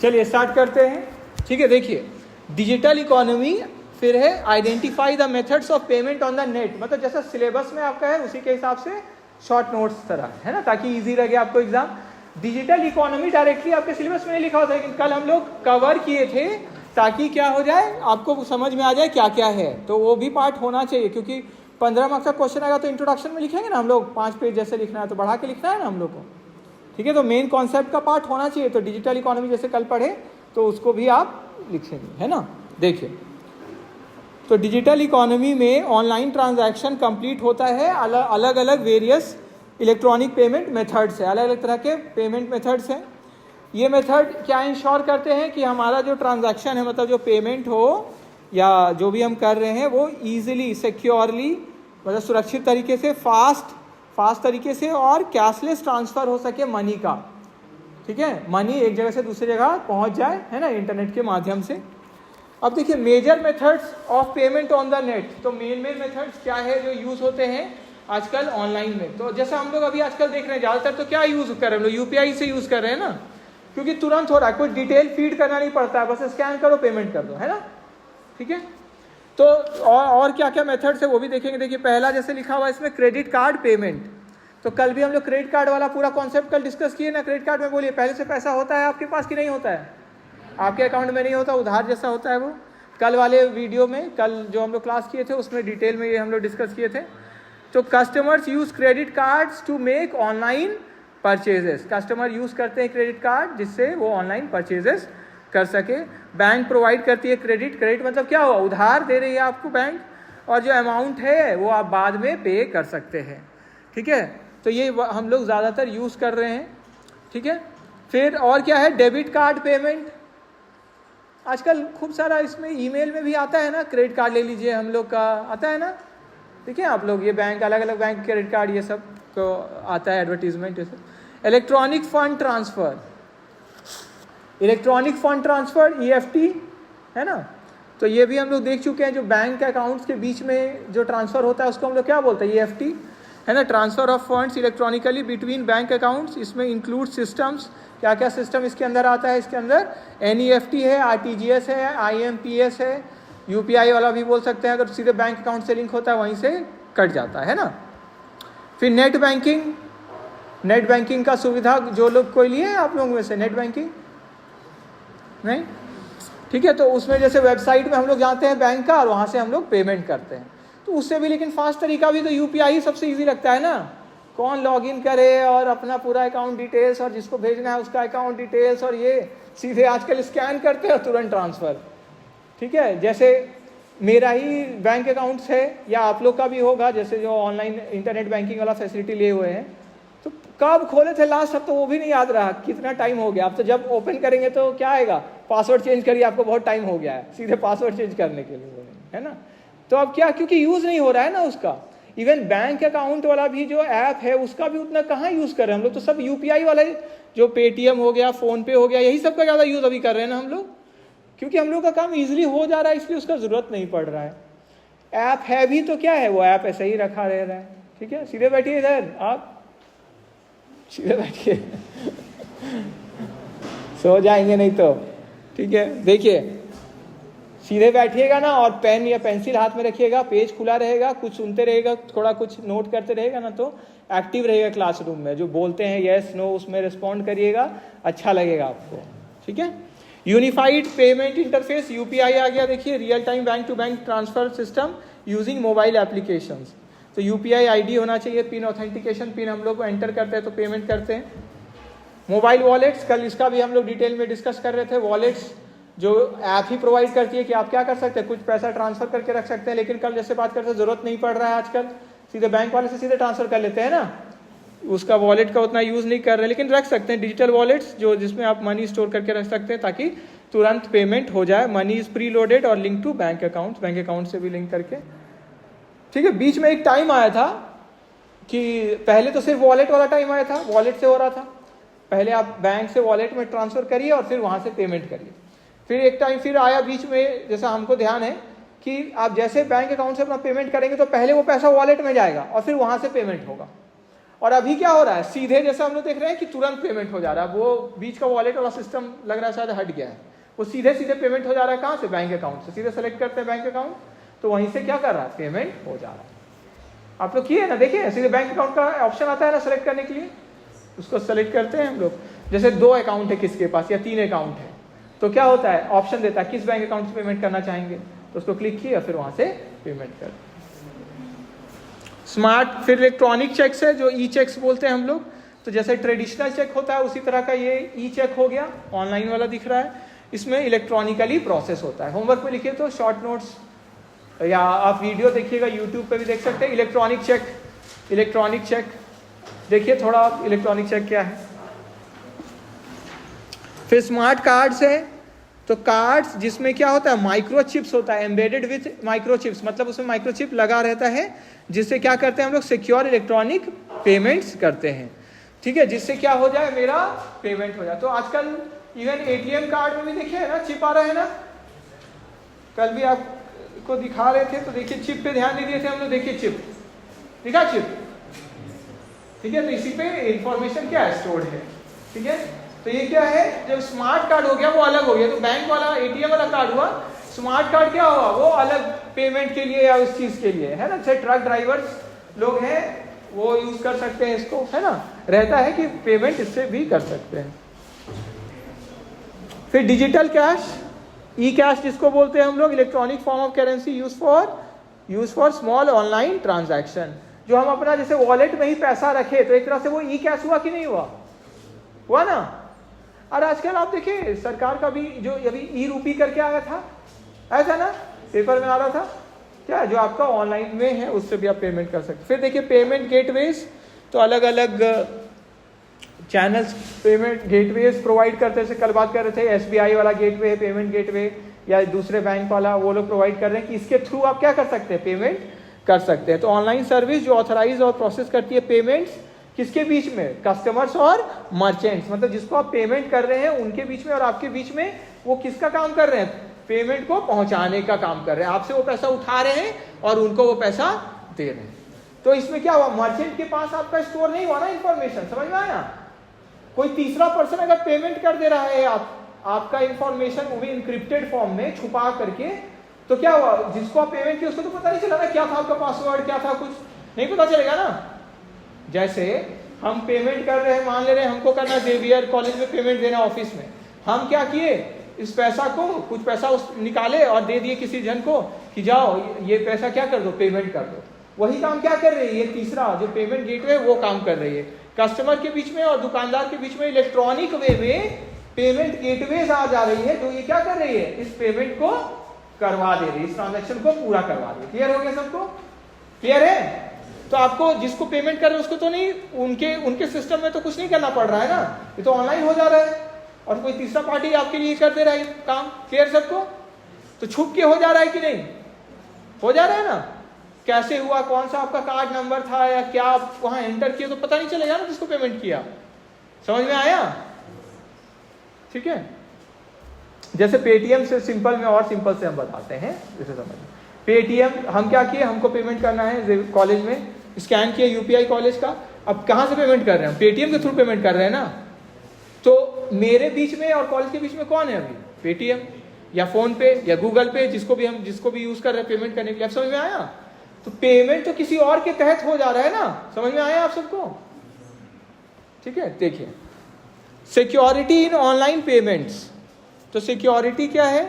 चलिए स्टार्ट करते हैं। ठीक है, देखिए डिजिटल इकोनॉमी, फिर है identify the methods of payment on the net. मतलब जैसा सिलेबस में आपका है उसी के हिसाब से शॉर्ट नोट्स तरह है ना, ताकि इजी लगे आपको एग्जाम। डिजिटल इकोनॉमी डायरेक्टली आपके सिलेबस में नहीं लिखा होता, लेकिन कल हम लोग कवर किए थे ताकि क्या हो जाए, आपको समझ में आ जाए क्या क्या है। तो वो भी पार्ट होना चाहिए, क्योंकि 15 मार्क्स का क्वेश्चन आएगा तो इंट्रोडक्शन में लिखेंगे ना हम लोग, 5 पेज जैसे लिखना है तो बढ़ा के लिखना है ना हम लोग को। ठीक है, तो मेन कॉन्सेप्ट का पार्ट होना चाहिए। तो डिजिटल इकोनॉमी जैसे कल पढ़े तो उसको भी आप लिखेंगे, है ना। देखिए, तो डिजिटल इकोनॉमी में ऑनलाइन ट्रांजैक्शन कंप्लीट होता है, अलग अलग वेरियस इलेक्ट्रॉनिक पेमेंट मेथड्स है, अलग अलग तरह के पेमेंट मेथड्स हैं। ये मेथड क्या इंश्योर करते हैं कि हमारा जो ट्रांजैक्शन है, मतलब जो पेमेंट हो या जो भी हम कर रहे हैं, वो ईजिली, सिक्योरली, मतलब सुरक्षित तरीके से, फास्ट तरीके से और कैशलेस ट्रांसफ़र हो सके मनी का। ठीक है, मनी एक जगह से दूसरी जगह पहुंच जाए, है ना, इंटरनेट के माध्यम से। अब देखिए major methods of payment on the net. तो मेन मेथड्स क्या है जो यूज़ होते हैं आजकल ऑनलाइन में। तो जैसा हम लोग अभी आजकल देख रहे हैं, ज़्यादातर तो क्या यूज़ कर रहे हैं हम लोग, यूपीआई से यूज़ कर रहे हैं ना, क्योंकि तुरंत हो रहा है, कोई डिटेल फीड करना नहीं पड़ता है, बस स्कैन करो पेमेंट कर दो, है ना। ठीक है, तो और क्या क्या मेथड्स है वो भी देखेंगे। देखिए पहला जैसे लिखा हुआ है इसमें क्रेडिट कार्ड पेमेंट। तो कल भी हम लोग क्रेडिट कार्ड वाला पूरा कॉन्सेप्ट कल डिस्कस किए ना। क्रेडिट कार्ड में बोलिए पहले से पैसा होता है आपके पास कि नहीं होता है, आपके अकाउंट में नहीं होता, उधार जैसा होता है वो। कल वाले वीडियो में, कल जो हम लोग क्लास किए थे उसमें डिटेल में ये हम लोग डिस्कस किए थे। तो customers use credit cards to make online purchases. Customer use करते हैं क्रेडिट कार्ड जिससे वो ऑनलाइन परचेजेस कर सके। बैंक प्रोवाइड करती है क्रेडिट मतलब क्या हुआ, उधार दे रही है आपको बैंक, और जो अमाउंट है वो आप बाद में पे कर सकते हैं। ठीक है, तो ये हम लोग ज़्यादातर यूज़ कर रहे हैं। ठीक है, फिर और क्या है, डेबिट कार्ड पेमेंट। आजकल खूब सारा इसमें ईमेल में भी आता है ना, क्रेडिट कार्ड ले लीजिए हम लोग का आता है ना। ठीक है, आप लोग ये बैंक, अलग अलग बैंक क्रेडिट कार्ड ये सब को आता है एडवर्टीजमेंट। ये सब electronic fund transfer, electronic fund transfer EFT है ना। तो ये भी हम लोग देख चुके हैं, जो बैंक अकाउंट्स के बीच में जो ट्रांसफ़र होता है उसको हम लोग क्या बोलते हैं, EFT है ना, transfer of funds electronically between bank accounts. इसमें इंक्लूड सिस्टम्स, क्या क्या सिस्टम इसके अंदर आता है, इसके अंदर NEFT है, RTGS है, IMPS है, UPI वाला भी बोल सकते हैं, अगर सीधे बैंक अकाउंट से लिंक होता है वहीं से कट जाता है ना। फिर नेट बैंकिंग, नेट बैंकिंग का सुविधा जो लोग कोई लिए हैं आप लोगों में से नेट बैंकिंग नहीं। ठीक है, तो उसमें जैसे वेबसाइट में हम लोग जाते हैं बैंक का और वहाँ से हम लोग पेमेंट करते हैं, तो उससे भी लेकिन फास्ट तरीका भी तो UPI ही सबसे इजी लगता है ना। कौन लॉगिन करे और अपना पूरा अकाउंट डिटेल्स और जिसको भेजना है उसका अकाउंट डिटेल्स, और ये सीधे आजकल स्कैन करते हैं और तुरंत ट्रांसफ़र। ठीक है, जैसे मेरा ही बैंक अकाउंट है या आप लोग का भी होगा, जैसे जो ऑनलाइन इंटरनेट बैंकिंग वाला फैसिलिटी लिए हुए हैं, तो कब खोले थे लास्ट, अब तो वो भी नहीं याद रहा कितना टाइम हो गया। अब तो जब ओपन करेंगे तो क्या आएगा, पासवर्ड चेंज करिए, आपको बहुत टाइम हो गया है सीधे पासवर्ड चेंज करने के लिए, है ना। तो अब क्या, क्योंकि यूज़ नहीं हो रहा है ना उसका। इवन बैंक अकाउंट वाला भी जो ऐप है उसका भी उतना कहाँ यूज़ कर रहे हैं हम लोग, तो सब UPI वाला जो पेटीएम हो गया, फ़ोनपे हो गया, यही सब का ज़्यादा यूज़ अभी कर रहे हैं ना हम लोग, क्योंकि हम लोग का काम ईजिली हो जा रहा है, इसलिए उसका ज़रूरत नहीं पड़ रहा है। ऐप है भी तो क्या है, वो ऐप ऐसे ही रखा रह रहा है। ठीक है, सीधे बैठिए इधर, आप सीधे बैठिए सो जाएंगे नहीं तो। ठीक है, देखिए सीधे बैठिएगा ना, और पेन या पेंसिल हाथ में रखिएगा, पेज खुला रहेगा, कुछ सुनते रहेगा, थोड़ा कुछ नोट करते रहेगा ना, तो एक्टिव रहेगा क्लासरूम में। जो बोलते हैं येस नो उसमें रिस्पॉन्ड करिएगा, अच्छा लगेगा आपको। ठीक है, यूनिफाइड पेमेंट इंटरफेस UPI आ गया। देखिए real time bank to bank transfer system using mobile applications. तो UPI ID होना चाहिए, पिन ऑथेंटिकेशन, पिन हम लोग एंटर करते हैं तो पेमेंट करते हैं। मोबाइल वॉलेट्स, कल इसका भी हम लोग डिटेल में डिस्कस कर रहे थे। वॉलेट्स जो ऐप ही प्रोवाइड करती है कि आप क्या कर सकते हैं, कुछ पैसा ट्रांसफर करके रख सकते हैं, लेकिन कल जैसे बात करते हैं ज़रूरत नहीं पड़ रहा है आजकल, सीधे बैंक वाले से सीधे ट्रांसफर कर लेते हैं ना, उसका वॉलेट का उतना यूज़ नहीं कर रहे, लेकिन रख सकते हैं डिजिटल वॉलेट्स जो जिसमें आप मनी स्टोर करके रख सकते हैं ताकि तुरंत पेमेंट हो जाए। मनी इज़ प्री लोडेड और link to bank account, bank account से भी लिंक करके। ठीक है, बीच में एक टाइम आया था कि पहले तो सिर्फ वॉलेट वाला टाइम आया था, वॉलेट से हो रहा था, पहले आप बैंक से वॉलेट में ट्रांसफ़र करिए और फिर वहाँ से पेमेंट करिए। फिर एक टाइम फिर आया बीच में, जैसा हमको ध्यान है कि आप जैसे बैंक अकाउंट से अपना पेमेंट करेंगे तो पहले वो पैसा वॉलेट में जाएगा और फिर वहाँ से पेमेंट होगा। और अभी क्या हो रहा है, सीधे जैसा हम लोग देख रहे हैं कि तुरंत पेमेंट हो जा रहा है, वो बीच का वॉलेट वाला सिस्टम लग रहा है शायद हट गया है, वो सीधे सीधे पेमेंट हो जा रहा है। कहाँ से? बैंक अकाउंट से। सीधे सेलेक्ट करते हैं बैंक अकाउंट, तो वहीं से क्या कर रहा है, पेमेंट हो जा रहा है। आप लोग किए ना, देखिए सीधे बैंक अकाउंट का ऑप्शन आता है ना सेलेक्ट करने के लिए, उसको सेलेक्ट करते हैं हम लोग। जैसे 2 अकाउंट है किसके पास या 3 अकाउंट है, तो क्या होता है, ऑप्शन देता है किस बैंक अकाउंट से पेमेंट करना चाहेंगे, तो उसको क्लिक किया, फिर वहां से पेमेंट कर। स्मार्ट, फिर इलेक्ट्रॉनिक चेक्स है जो ई चेक्स बोलते हैं हम लोग। तो जैसे ट्रेडिशनल चेक होता है उसी तरह का ये ई चेक हो गया, ऑनलाइन वाला दिख रहा है, इसमें इलेक्ट्रॉनिकली प्रोसेस होता है। होमवर्क पे लिखिए तो शॉर्ट नोट्स, या आप वीडियो देखिएगा यूट्यूब पे भी देख सकते हैं। इलेक्ट्रॉनिक चेक देखिए थोड़ा आप, इलेक्ट्रॉनिक चेक क्या है। फिर स्मार्ट कार्ड्स है, तो कार्ड्स जिसमें क्या होता है, माइक्रोचिप्स होता है, एम्बेडेड विथ माइक्रोचिप्स, मतलब उसमें माइक्रोचिप लगा रहता है, जिससे क्या करते हैं हम लोग, सिक्योर इलेक्ट्रॉनिक पेमेंट्स करते हैं। ठीक है, जिससे क्या हो जाए, मेरा पेमेंट हो जाए। तो आजकल इवन एटीएम कार्ड में भी देखिए ना चिप आ रहा है ना, कल भी आपको दिखा रहे थे, तो देखिए चिप पे ध्यान नहीं दिए थे हम लोग, देखिए चिप दिखा, चिप, ठीक है, तो इसी पे इंफॉर्मेशन क्या है, स्टोर्ड है। ठीक है, तो ये क्या है, जब स्मार्ट कार्ड हो गया वो अलग हो गया, तो बैंक वाला एटीएम वाला कार्ड हुआ, स्मार्ट कार्ड क्या हुआ, वो अलग पेमेंट के लिए या उस चीज के लिए है ना। जैसे ट्रक ड्राइवर्स लोग हैं वो यूज कर सकते हैं इसको, है ना, रहता है कि पेमेंट इससे भी कर सकते हैं। फिर डिजिटल कैश, ई कैश जिसको बोलते हैं हम लोग, electronic form of currency use for small online transaction. जो हम अपना जैसे वॉलेट में ही पैसा रखे, तो एक तरह से वो ई कैश हुआ कि नहीं हुआ ना। और आजकल आप देखिए सरकार का भी जो अभी ई रूपी करके आया था, ऐसा ना, पेपर में आ रहा था क्या, जो आपका ऑनलाइन में है उससे भी आप पेमेंट कर सकते। फिर देखिए पेमेंट गेटवेज, तो अलग अलग चैनल्स पेमेंट गेटवेज प्रोवाइड करते हैं। जैसे कल बात कर रहे थे एसबीआई वाला गेटवे है, पेमेंट गेटवे, या दूसरे बैंक वाला, वो लोग प्रोवाइड कर रहे हैं कि इसके थ्रू आप क्या कर सकते हैं, पेमेंट कर सकते हैं। तो ऑनलाइन सर्विस जो ऑथराइज और प्रोसेस करती है पेमेंट्स, किसके बीच में, कस्टमर्स और मर्चेंट्स, मतलब जिसको आप पेमेंट कर रहे हैं उनके बीच में और आपके बीच में, वो किसका काम कर रहे हैं, पेमेंट को पहुंचाने का काम कर रहे हैं। आपसे वो पैसा उठा रहे हैं और उनको वो पैसा दे रहे हैं। तो इसमें क्या हुआ, मर्चेंट के पास आपका स्टोर नहीं हुआ ना इंफॉर्मेशन, समझ में आया। कोई तीसरा पर्सन अगर पेमेंट कर दे रहा है आपका इंफॉर्मेशन, वो भी इंक्रिप्टेड फॉर्म में छुपा करके, तो क्या हुआ, जिसको आप पेमेंट किया उसको तो पता नहीं चला ना क्या था आपका पासवर्ड, क्या था, कुछ नहीं पता चलेगा ना। जैसे हम पेमेंट कर रहे हैं, मान ले रहे हैं हमको करना जेवियर कॉलेज में पेमेंट देना ऑफिस में, हम क्या किए, इस पैसा को, कुछ पैसा निकाले और दे दिए किसी जन को कि जाओ ये पैसा क्या कर दो, पेमेंट कर दो। वही काम क्या कर रही है, ये तीसरा जो पेमेंट गेटवे वो काम कर रही है। कस्टमर के बीच में और दुकानदार के बीच में इलेक्ट्रॉनिक वे में पेमेंट गेटवेज आ जा रही है, जो ये क्या कर रही है, इस पेमेंट को करवा दे रही है, इस ट्रांजेक्शन को पूरा करवा दे रही है। क्लियर हो गया सबको, क्लियर है। तो आपको जिसको पेमेंट कर रहे हैं उसको तो नहीं, उनके सिस्टम में तो कुछ नहीं करना पड़ रहा है ना, ये तो ऑनलाइन हो जा रहा है, और कोई तीसरा पार्टी आपके लिए कर दे रहा है काम। क्लियर सबको, तो छुप के हो जा रहा है कि नहीं, हो जा रहा है ना। कैसे हुआ, कौन सा आपका कार्ड नंबर था या क्या आप वहां एंटर किए, तो पता नहीं चलेगा ना जिसको पेमेंट किया। समझ में आया, ठीक है। जैसे पेटीएम से सिंपल में और सिंपल से हम बताते हैं, जैसे समझ, पेटीएम हम क्या किए, हमको पेमेंट करना है कॉलेज में, स्कैन किया यूपीआई कॉलेज का, अब कहाँ से पेमेंट कर रहे हैं, पेटीएम के थ्रू पेमेंट कर रहे हैं ना। तो मेरे बीच में और कॉलेज के बीच में कौन है अभी, पेटीएम या फोन पे या गूगल पे, जिसको भी यूज कर रहे हैं पेमेंट करने के लिए। आप समझ में आया, तो पेमेंट तो किसी और के तहत हो जा रहा है ना, समझ में आया आप सबको, ठीक है। देखिए सिक्योरिटी इन ऑनलाइन पेमेंट्स, तो सिक्योरिटी क्या है,